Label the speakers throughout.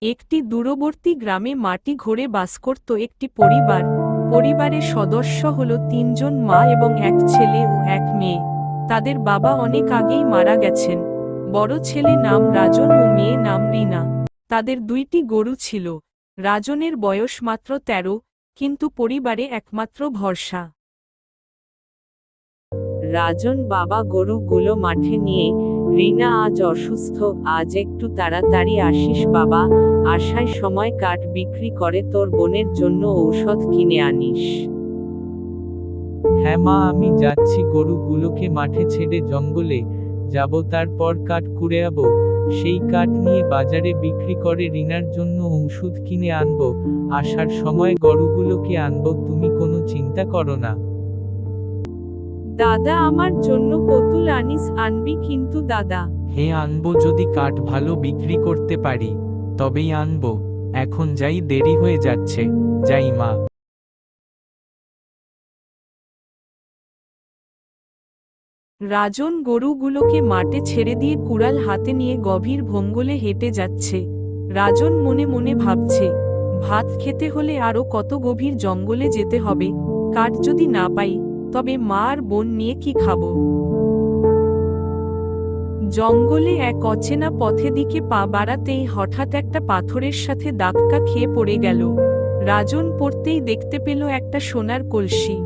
Speaker 1: একটি দূরবর্তী গ্রামে মাটি ঘরে বাস করত একটি পরিবার। পরিবারের সদস্য হল ৩ জন মা এবং এক ছেলে ও এক মেয়ে। তাদের বাবা অনেক আগেই মারা গেছেন। বড় ছেলে নাম রাজন ও মেয়ে নাম রিনা। তাদের ২টি গরু ছিল। রাজনের বয়স মাত্র ১৩, কিন্তু পরিবারে একমাত্র ভরসা। রাজন বাবা গরুগুলো মাঠে নিয়ে, রিনা আজ অসুস্থ, আজ একটু তাড়াতাড়ি আসিস বাবা, আসার সময় কাঠ বিক্রি করে তোর বোনের জন্য ঔষধ কিনে আনিস।
Speaker 2: হ্যাঁ মা, আমি যাচ্ছি, গরুগুলোকে মাঠে ছেড়ে জঙ্গলে যাব, তারপর কাঠ কুড়ে আবো, সেই কাঠ নিয়ে বাজারে বিক্রি করে রিনার জন্য ঔষধ কিনে আনবো, আসার সময় গরুগুলোকে আনবো, তুমি কোনো চিন্তা করো না।
Speaker 1: দাদা, আমার জন্য পুতুল আনবি কিন্তু দাদা।
Speaker 2: হ্যাঁ আনবো, যদি কাঠ ভালো বিক্রি করতে পারি তবেই আনবো। এখন যাই, দেরি হয়ে যাচ্ছে, যাই মা।
Speaker 1: রাজন গরুগুলোকে মাঠে ছেড়ে দিয়ে কুড়াল হাতে নিয়ে গভীর জঙ্গলে হেঁটে যাচ্ছে। রাজন মনে মনে ভাবছে, ভাত খেতে হলে আরো কত গভীর জঙ্গলে যেতে হবে, কাঠ যদি না পাই তবে মা আর বোন নিয়ে কি খাবো। জঙ্গলে এক অচেনা পথে দিকে পা বাড়াতেই হঠাৎ একটা পাথরের সাথে ধাক্কা খেয়ে পড়ে গেল। রাজন পড়তেই দেখতে পেল একটা সোনার কলসি।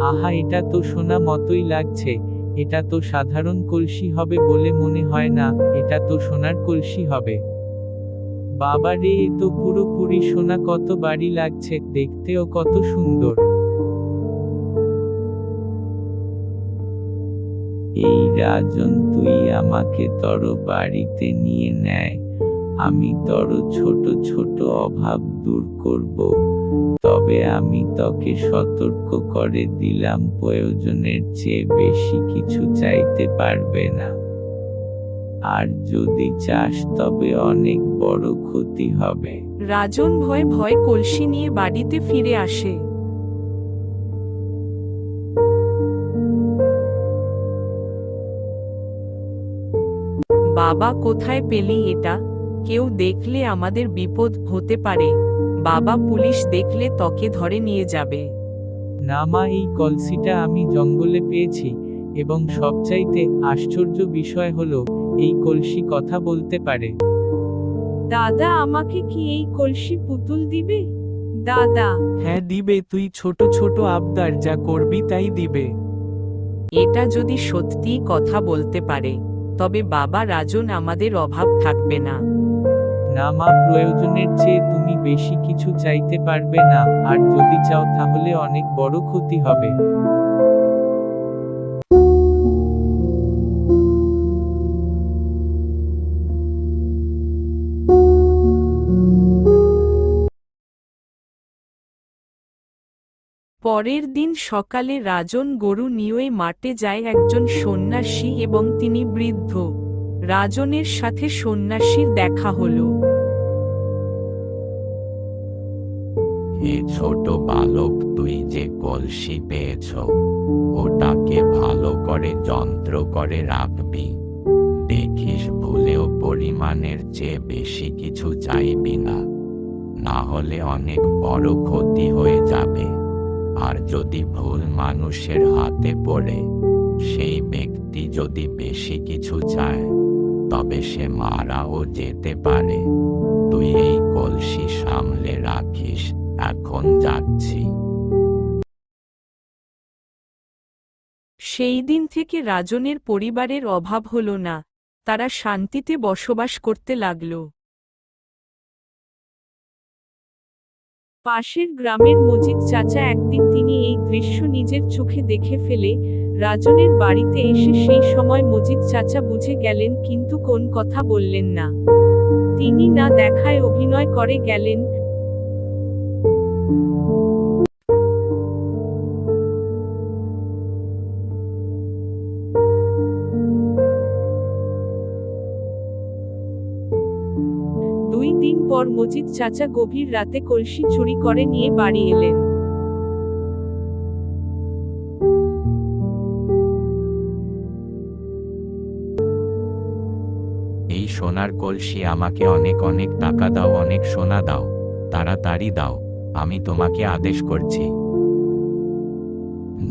Speaker 2: আহা, এটা তো সোনা মতোই লাগছে, এটা তো সাধারণ কলসি হবে বলে মনে হয় না, এটা তো সোনার কলসি হবে। বাবা রে, এ তো পুরোপুরি সোনা, কত বাড়ি লাগছে, দেখতেও কত সুন্দর। এই রাজন, তুই আমাকে তোর বাড়িতে নিয়ে নেয়, আমি তোর ছোট ছোট অভাব দূর করব। তবে আমি তোকে সতর্ক করে দিলাম, প্রয়োজনের চেয়ে বেশি কিছু চাইতে পারবে না, আর যদি চাস তবে অনেক বড় ক্ষতি হবে।
Speaker 1: রাজন ভয়ে ভয়ে কলসি নিয়ে বাড়িতে ফিরে আসে। বাবা, কোথায় পেলি এটা? কেউ দেখলে আমাদের বিপদ হতে পারে। বাবা, পুলিশ দেখলে তোকে ধরে নিয়ে যাবে।
Speaker 2: না মা, এই কলসিটা আমি জঙ্গলে পেয়েছি, এবং সবচাইতে আশ্চর্য বিষয় হলো, এই কলসি কথা বলতে পারে।
Speaker 1: দাদা, আমাকে কি এই কলসি পুতুল দিবে? দাদা,
Speaker 2: হ্যাঁ দিবে, তুই ছোট ছোট আবদার যা করবি তাই দিবে।
Speaker 1: এটা যদি সত্যি কথা বলতে পারে তবে বাবা, রাজন আমাদের অভাব থাকবে না।
Speaker 2: না মা, প্রয়োজনের চেয়ে তুমি বেশি কিছু চাইতে পারবে না, আর যদি চাও তাহলে অনেক বড় ক্ষতি হবে।
Speaker 1: পরের দিন সকালে রাজন গরু নিয়ে মাঠে যায় একজন সন্ন্যাসী এবং তিনি বৃদ্ধ। রাজনের সাথে সন্ন্যাসীর দেখা হলো।
Speaker 3: হে ছোট বালক, তুই যে কলসি পেয়েছ, ওটাকে ভালো করে যন্ত্র করে রাখবি। দেখিস ভুলেও পরিমাণের চেয়ে বেশি কিছু চাইবি না, না হলে অনেক বড় ক্ষতি হয়ে যাবে। আর যদি ভুল মানুষের হাতে পড়ে, সেই ব্যক্তি যদি বেশি কিছু চায়, তবে সে মারাও যেতে পারে। তুই এই কলসি সামলে রাখিস, এখন যাচ্ছি।
Speaker 1: সেই দিন থেকে রাজনের পরিবারের অভাব হলো না, তারা শান্তিতে বসবাস করতে লাগল। পাশের গ্রামের মজিদ চাচা একদিন তিনি এই দৃশ্য নিজের চোখে দেখে ফেলে রাজনের বাড়িতে এসে সেই সময় মজিদ চাচা বুঝে গেলেন, কিন্তু কোন কথা বললেন না। তিনি না দেখায় অভিনয় করে গেলেন। দুই দিন পর মজিদ চাচা গভীর রাতে কলসি চুরি করে নিয়ে বাড়ি এলেন।
Speaker 3: এই সোনার কলসি আমাকে অনেক অনেক টাকা দাও, অনেক সোনা দাও, তাড়াতাড়ি দাও, আমি তোমাকে আদেশ করছি।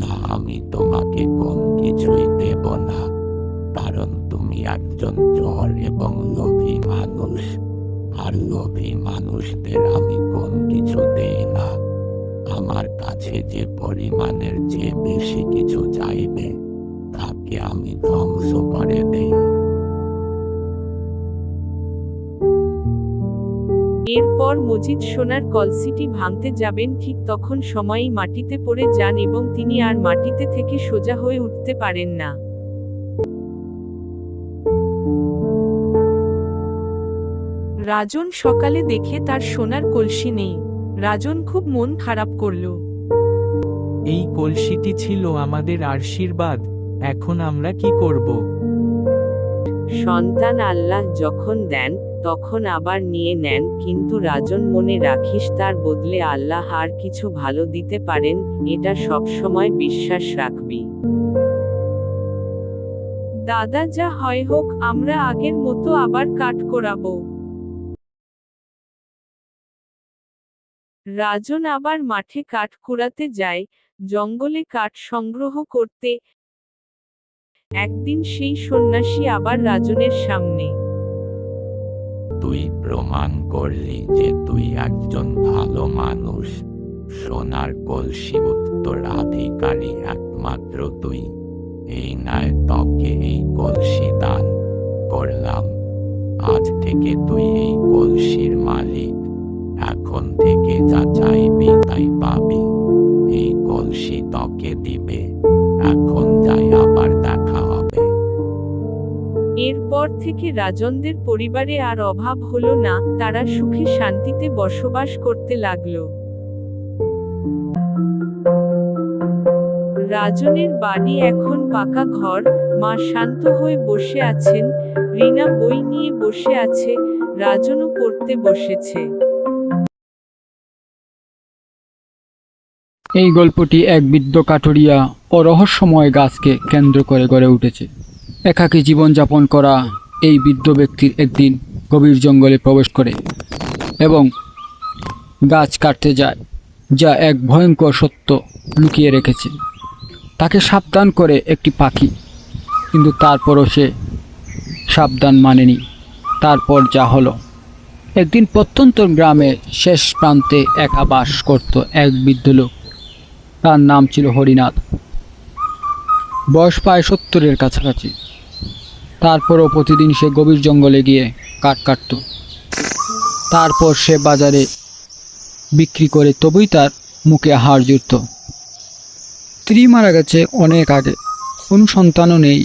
Speaker 3: না, আমি তোমাকে কোন কিছুই দেব না, কারণ তুমি একজন চোর এবং লোভী মানুষ, আর লোভী মানুষদের আমি কোন কিছু দেই না। আমার কাছে যে পরিমাণের চেয়ে বেশি কিছু চাইবে তাকে আমি ধ্বংস করে দেই।
Speaker 1: এরপর মজিদ সোনার কলসিটি ভাঙতে যাবেন, ঠিক তখন সময়ই মাটিতে পড়ে যান এবং তিনি আর মাটিতে থেকে সোজা হয়ে উঠতে পারেন না। রাজন সকালে দেখে তার সোনার কলসি নেই। রাজন খুব মন খারাপ করল।
Speaker 4: এই কলসিটি ছিল আমাদের আশীর্বাদ, এখন আমরা কি করব?
Speaker 1: সন্তান আল্লাহ যখন দেন তখন আবার নিয়ে নেন, কিন্তু রাজন মনে রাখিস তার বদলে আল্লাহ আর কিছু ভালো দিতে পারেন, এটা সবসময় বিশ্বাস রাখবি। দাদা, যা হয় হোক, আমরা আগের মতো আবার কাঠ কোরাবো। রাজন আবার মাঠে কাঠ কুড়াতে যায়, জঙ্গলে কাঠ সংগ্রহ করতে। একদিন সেই সন্ন্যাসী আবার রাজনের সামনে।
Speaker 3: তুই প্রমাণ করলি যে তুই একজন ভালো মানুষ। সোনার কলসি উত্তরাধিকারী একমাত্র তুই। এই নয়, তোকে এই কলসি দান করলাম। আজ থেকে তুই এই কলসির মালিক। এখন থেকে যা চাইবি তাই পাবি। এই কলসি তোকে দিবে। এখন যাই, আবার দেখা হবে।
Speaker 1: এরপর থেকে রাজনদের পরিবারে আর অভাব হলো না, তারা সুখে শান্তিতে বসবাস করতে লাগলো। রাজনের বাড়ি এখন পাকা ঘর, মা শান্ত হয়ে বসে আছেন, রিনা বই নিয়ে বসে আছে, রাজনও পড়তে বসেছে।
Speaker 5: এই গল্পটি এক বৃদ্ধ কাঠুরিয়া ও রহস্যময় গাছকে কেন্দ্র করে গড়ে উঠেছে। একাকী জীবনযাপন করা এই বৃদ্ধ ব্যক্তির একদিন গভীর জঙ্গলে প্রবেশ করে এবং গাছ কাটতে যায়, যা এক ভয়ঙ্কর সত্য লুকিয়ে রেখেছে। তাকে সাবধান করে একটি পাখি, কিন্তু তারপরও সে সাবধান মানেনি। তারপর যা হলো, একদিন প্রত্যন্ত গ্রামের শেষ প্রান্তে একা বাস করত এক বৃদ্ধ লোক। তার নাম ছিল হরিনাথ। বয়স প্রায় 70-এর কাছাকাছি। তারপরও প্রতিদিন সে গভীর জঙ্গলে গিয়ে কাঠ কাটত। তারপর সে বাজারে বিক্রি করে তবেই তার মুখে হাড় জুটত। স্ত্রী মারা গেছে অনেক আগে, কোনো সন্তানও নেই।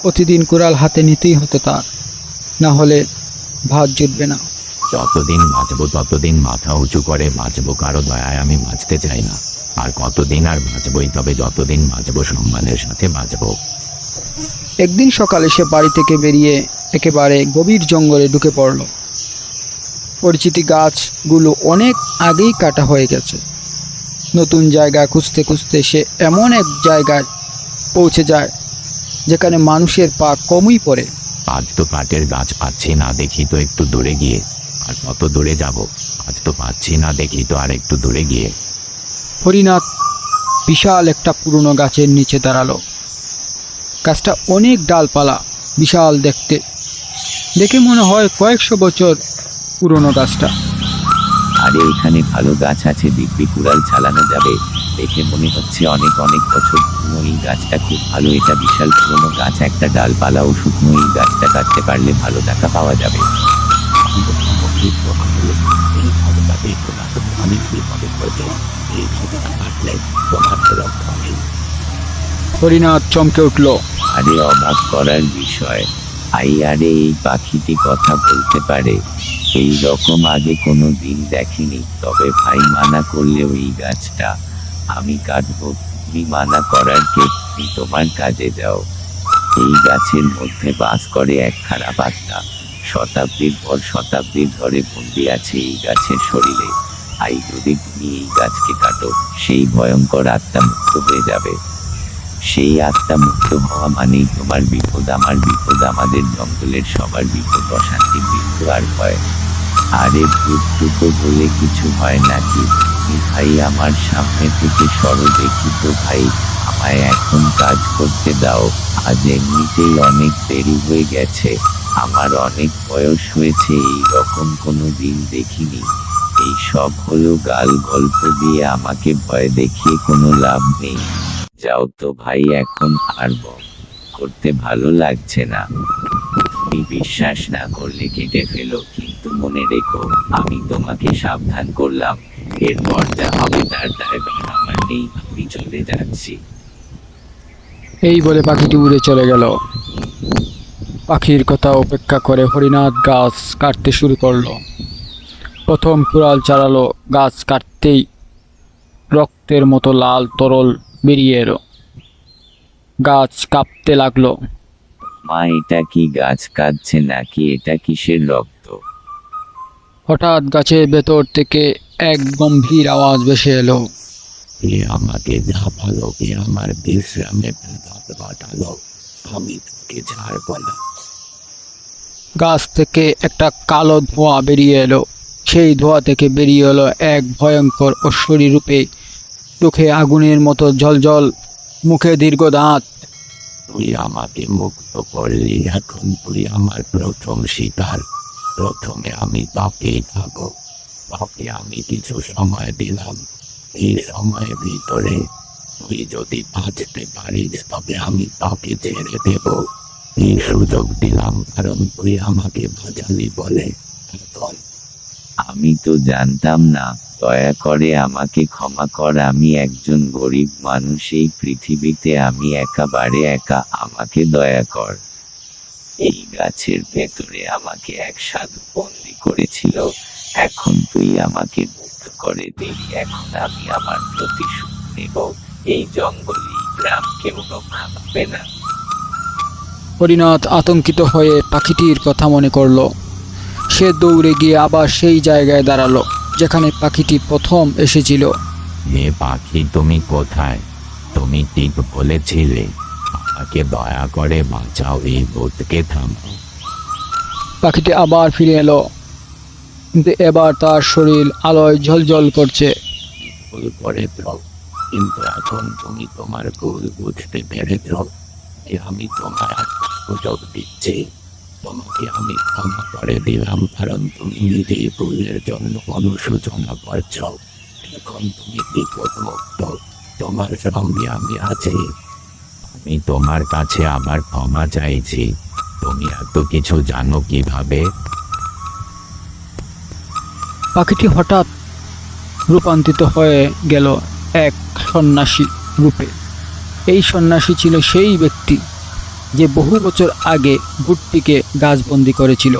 Speaker 5: প্রতিদিন কুড়াল হাতে নিতেই হতো তার, না হলে ভাত জুটবে না।
Speaker 3: যতদিন বাঁচবো ততদিন মাথা উঁচু করে বাঁচবো, কারো দয়ায় আমি বাঁচতে চাই না। আর কতদিন আর বাঁচবই, তবে যতদিন বাঁচবো সম্মানের সাথে বাঁচবো।
Speaker 5: একদিন সকালে সে বাড়ি থেকে বেরিয়ে একেবারে গভীর জঙ্গলে ঢুকে পড়ল। পরিচিতি গাছগুলো অনেক আগেই কাটা হয়ে গেছে। নতুন জায়গা খুঁজতে খুঁজতে সে এমন এক জায়গায় পৌঁছে যায় যেখানে মানুষের পা কমই পড়ে।
Speaker 3: আজ তো কাঠের গাছ পাচ্ছি না, দেখি তো একটু দূরে গিয়ে। আর কত দূরে যাব? আজ তো পাচ্ছি না, দেখি তো আর একটু দূরে গিয়ে।
Speaker 5: হরিনাথ বিশাল একটা পুরনো গাছের নিচে দাঁড়ালো। গাছটা অনেক ডালপালা, বিশাল দেখতে। দেখে মনে হয় কয়েকশো বছর পুরনো গাছটা।
Speaker 2: আরে এখানে ভালো গাছ আছে, দিব্যি কুড়াল চালানো যাবে। দেখে মনে হচ্ছে অনেক অনেক বছর পুরনো। এই গাছটা খুব ভালো, এটা বিশাল পুরনো গাছ, একটা ডালপালা ও শুকনো। এই গাছটা কাটতে পারলে ভালো টাকা পাওয়া যাবে।
Speaker 5: হরিনাথ চমকে উঠল।
Speaker 2: আরে অবাক করার বিষয়, আরে এই পাখিটি কথা বলতে পারে। এই রকম আগে কোনো দিন দেখিনি। তবে ভাই মানা করলেও এই গাছটা আমি কাটবো। তুমি মানা করার কে? তুমি তোমার কাজে যাও। এই গাছের মধ্যে বাস করে এক খারাপ আত্মা। শতাব্দীর পর শতাব্দী ধরে বন্দি আছে এই গাছের শরীরে। যদি তুমি এই গাছকে কাটো, সেই ভয়ঙ্কর আত্মা মুক্ত হয়ে যাবে। সেই আত্মা মুক্ত হওয়া মানেই তোমার বিপদ, আমার বিপদ, আমাদের জঙ্গলের সবার বিপদ, অশান্তি, মৃত্যু আর ভয়। আরে ভূতটুকু বলে কিছু হয় নাকি? ভাই আমার সামনে থেকে সরো দেখি তো ভাই, আমায় এখন কাজ করতে দাও। আজ এমনিতেই অনেক দেরি হয়ে গেছে, আমার অনেক বয়স হয়েছে, এই রকম কোনো দিন দেখিনি। এই সব হলো গাল গল্প দিয়ে আমাকে ভয় দেখিয়ে কোনো লাভ নেই। যাও তো ভাই, এখন আর বক করতে ভালো লাগছে না। তুমি বিশ্বাস না করলে কেটে ফেলো, কিন্তু মনে রেখো আমি তোমাকে সাবধান করলাম। এরপর যা হবে তার দায়ভার আমার নেই, আমি চলে যাচ্ছি।
Speaker 5: এই বলে পাখিটি উড়ে চলে গেল। পাখির কথা উপেক্ষা করে হরিনাথ গাছ কাটতে শুরু করলো। প্রথম কুড়াল চালালো, গাছ কাটতেই রক্তের মতো লাল তরল বেরিয়ে এলো। গাছ কাঁপতে লাগলো।
Speaker 2: মা, এটা কি গাছ কাঁদছে নাকি? এটা কিসের রক্ত?
Speaker 5: হঠাৎ গাছের ভেতর থেকে এক গম্ভীর আওয়াজ ভেসে এলো।
Speaker 3: এ আমাকে ঝাঁপালো, এ আমার বিশ্রামে ঘটালো, আমি তোকে ছাড়ব না।
Speaker 5: গাছ থেকে একটা কালো ধোঁয়া বেরিয়ে এলো। সেই ধোঁয়া থেকে বেরিয়ে এলো এক ভয়ঙ্কর অশ্বরী রূপে, চোখে আগুনের মতো ঝলঝল, মুখে দীর্ঘ দাঁত।
Speaker 3: তুই আমাকে মুক্ত করলি, এখন তুই আমার প্রথম শিকার। প্রথমে আমি তাকেই খাবো। তাকে আমি কিছু সময় দিলাম, এই সময়ের ভিতরে তুই যদি বাঁচতে পারিস তবে আমি তাকে ছেড়ে দেব। এই সুযোগ দিলাম কারণ তুই আমাকে বাঁচালি বলে। এখন
Speaker 2: আমি তো জানতাম না, দয়া করে আমাকে ক্ষমা কর। আমি একজন গরিব মানুষ, এই পৃথিবীতে আমি একেবারে একা, আমাকে দয়া কর। এই গাছের ভেতরে আমাকে এক সাধু বন্দি করেছিল, এখন তুই আমাকে মুক্ত করে দিলি, এখন আমি আমার প্রতিশোধ নেব। এই জঙ্গল, এই গ্রাম কেউ রক্ষা পাবে না।
Speaker 5: হরিনাথ আতঙ্কিত হয়ে পাখিটির কথা মনে করলো। সে দৌড়ে গিয়ে আবার সেই জায়গায় দাঁড়ালো যেখানে পাখিটি প্রথম এসেছিল।
Speaker 3: হে পাখি, তুমি কোথায়? তুমি ঠিক বলেছিলে, আমাকে দয়া করে বাঁচাও, এই ভূতকে থামাও।
Speaker 5: পাখিটি আবার ফিরে এলো, কিন্তু এবার তার শরীর আলোয় ঝলঝল করছে।
Speaker 3: ভুল করেছ, কিন্তু এখন তুমি তোমার ভুল বুঝতে পেরেছ। আমি তোমার সুযোগ দিচ্ছি, তোমাকে আমি ক্ষমা করে দিলাম কারণ তুমি নিজেই ভুলের জন্য অনুশোচনা করছ। এখন তুমি বিপদ মুক্ত, তোমার সঙ্গে আমি আছি। আমি তোমার কাছে আবার ক্ষমা চাইছি। তুমি এত কিছু জানো কিভাবে?
Speaker 5: পাখিটি হঠাৎ রূপান্তরিত হয়ে গেল এক সন্ন্যাসী রূপে। এই সন্ন্যাসী ছিল সেই ব্যক্তি যে বহু বছর আগে ভূতটিকে গাছবন্দি করেছিল।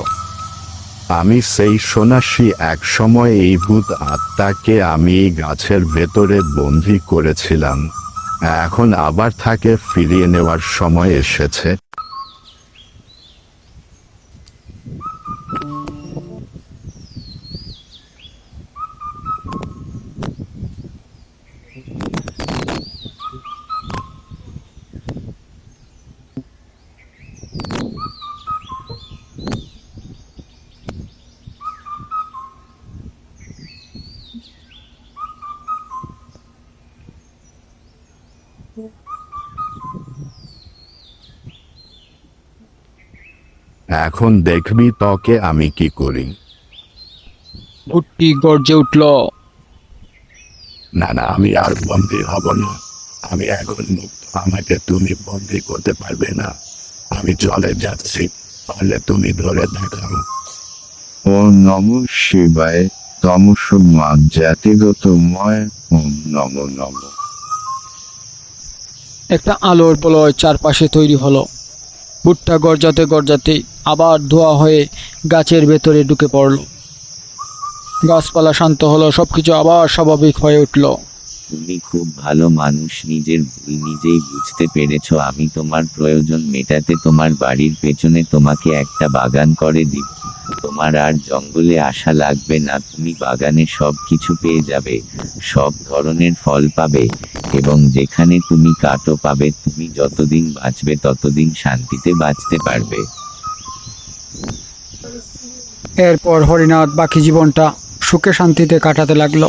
Speaker 6: আমি সেই সন্ন্যাসী, এক সময় এই ভূত আত্মাকে আমি এই গাছের ভেতরে বন্দী করেছিলাম। এখন আবার তাকে ফিরিয়ে নেওয়ার সময় এসেছে। এখন দেখবি তোকে আমি কি করি।
Speaker 5: ভূতটি গর্জে উঠল।
Speaker 6: না না, আমি আর বন্দী হব না। আমি এখন মুক্ত, আমাকে তুমি বন্দী করতে পারবে না। আমি চলে যাচ্ছি, পারলে তুমি ধরে দেখাও।
Speaker 2: ও নম শিবায়, তমসমা জাতিগতময়, ওম নম নম।
Speaker 5: একটা আলোর বলয় চারপাশে তৈরি হলো। ভূতটা গর্জাতে গর্জাতে আবার ধোয়া হয়ে গাছের ভেতরে ঢুকে পড়ল। গাছপালা শান্ত হলো, সবকিছু আবার স্বাভাবিক হয়ে উঠল।
Speaker 2: তুমি খুব ভালো মানুষ, নিজের ভুল নিজেই বুঝতে পেরেছ। আমি তোমার প্রয়োজন মেটাতে তোমার বাড়ির পেছনে তোমাকে একটা বাগান করে দিব। তোমার আর জঙ্গলে আসা লাগবে না, তুমি বাগানে সব কিছু পেয়ে যাবে, সব ধরনের ফল পাবে, এবং যেখানে তুমি কাঠও পাবে। তুমি যতদিন বাঁচবে ততদিন শান্তিতে বাঁচতে পারবে।
Speaker 5: এরপর হরিনাথ বাকি জীবনটা সুখে শান্তিতে কাটাতে লাগলো।